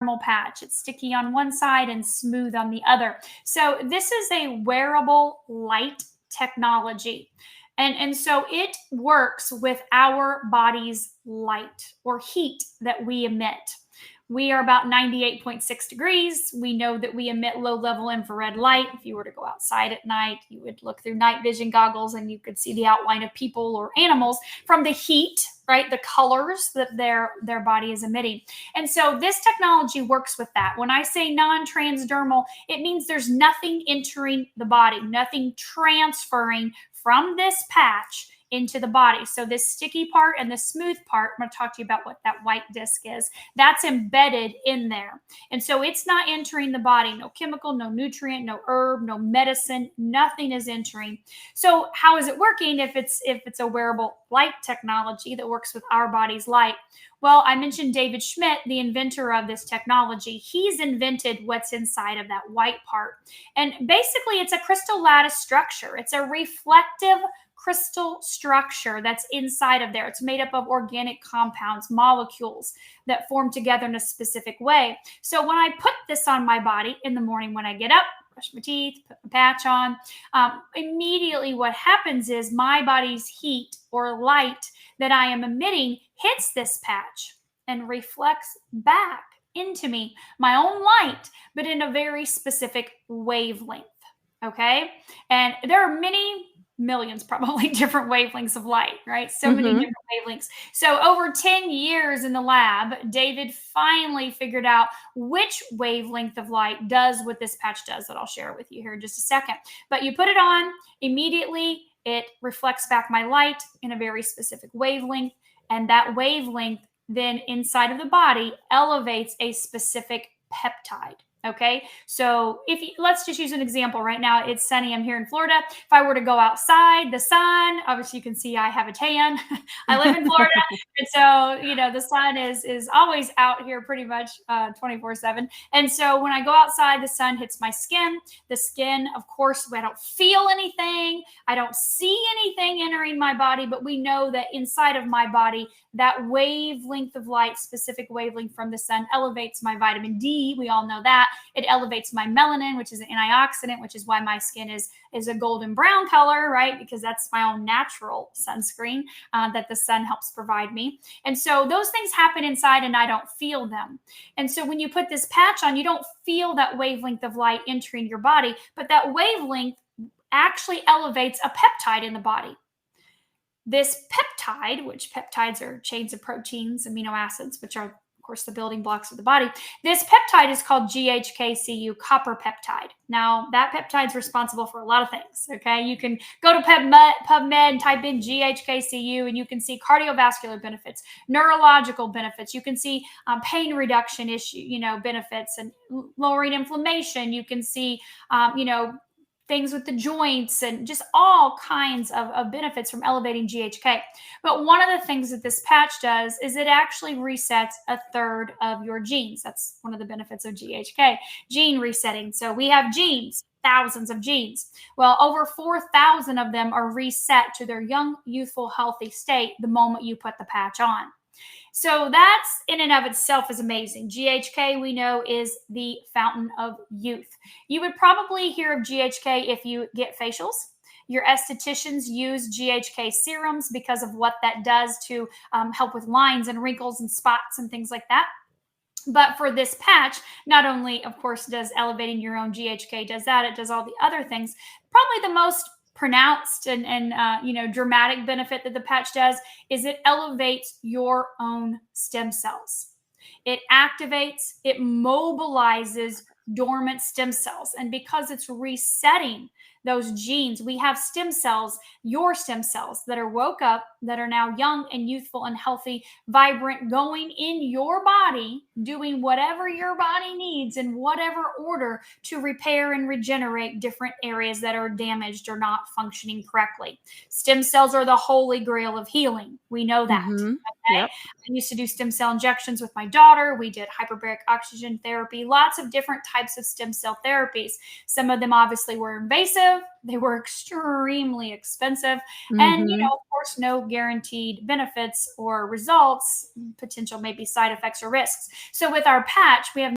transdermal patch. It's sticky on one side and smooth on the other. So this is a wearable light technology. And so it works with our body's light or heat that we emit. We are about 98.6 degrees. We know that we emit low-level infrared light. If you were to go outside at night, you would look through night vision goggles and you could see the outline of people or animals from the heat, right? The colors that their body is emitting. And so this technology works with that. When I say non-transdermal, it means there's nothing entering the body, nothing transferring from this patch into the body. So this sticky part and the smooth part, I'm going to talk to you about what that white disc is. That's embedded in there. And so it's not entering the body. No chemical, no nutrient, no herb, no medicine, nothing is entering. So how is it working if it's a wearable light technology that works with our body's light? Well, I mentioned David Schmidt, the inventor of this technology. He's invented what's inside of that white part. And basically it's a crystal lattice structure. It's a reflective crystal structure that's inside of there. It's made up of organic compounds, molecules that form together in a specific way. So when I put this on my body in the morning when I get up, brush my teeth, put the patch on, immediately what happens is my body's heat or light that I am emitting hits this patch and reflects back into me, my own light, but in a very specific wavelength. Okay. And there are many millions, probably different wavelengths of light, right? So many different wavelengths. So over 10 years in the lab, David finally figured out which wavelength of light does what this patch does that I'll share with you here in just a second. But you put it on, immediately it reflects back my light in a very specific wavelength. And that wavelength then inside of the body elevates a specific peptide. Okay, so let's just use an example. Right now it's sunny. I'm here in Florida. If I were to go outside, the sun, obviously you can see I have a tan. I live in Florida. And so, the sun is always out here pretty much 24/7. And so when I go outside, the sun hits my skin. The skin, of course, I don't feel anything. I don't see anything entering my body, but we know that inside of my body, that wavelength of light, specific wavelength from the sun, elevates my vitamin D. We all know that. It elevates my melanin, which is an antioxidant, which is why my skin is a golden brown color, right? Because that's my own natural sunscreen that the sun helps provide me. And so those things happen inside and I don't feel them. And so when you put this patch on, you don't feel that wavelength of light entering your body, but that wavelength actually elevates a peptide in the body. This peptide, which peptides are chains of proteins, amino acids, which are, of course, the building blocks of the body. This peptide is called GHKCU, copper peptide. Now, that peptide is responsible for a lot of things, okay? You can go to PubMed and type in GHKCU, and you can see cardiovascular benefits, neurological benefits. You can see pain reduction benefits and lowering inflammation. You can see, things with the joints and just all kinds of benefits from elevating GHK. But one of the things that this patch does is it actually resets a third of your genes. That's one of the benefits of GHK, gene resetting. So we have genes, thousands of genes. Well, over 4,000 of them are reset to their young, youthful, healthy state the moment you put the patch on. So that's in and of itself is amazing. GHK, we know, is the fountain of youth. You would probably hear of GHK if you get facials. Your estheticians use GHK serums because of what that does to help with lines and wrinkles and spots and things like that. But for this patch, not only, of course, does elevating your own GHK does that, it does all the other things. Probably the most pronounced and dramatic benefit that the patch does is it elevates your own stem cells. It activates, it mobilizes dormant stem cells. And because it's resetting those genes, we have stem cells, your stem cells that are woke up, that are now young and youthful and healthy, vibrant, going in your body, doing whatever your body needs in whatever order to repair and regenerate different areas that are damaged or not functioning correctly. Stem cells are the holy grail of healing. We know that. Okay? Yep. I used to do stem cell injections with my daughter. We did hyperbaric oxygen therapy, lots of different types of stem cell therapies. Some of them obviously were invasive. They were extremely expensive. And, of course, no guaranteed benefits or results, potential maybe side effects or risks. So with our patch, we have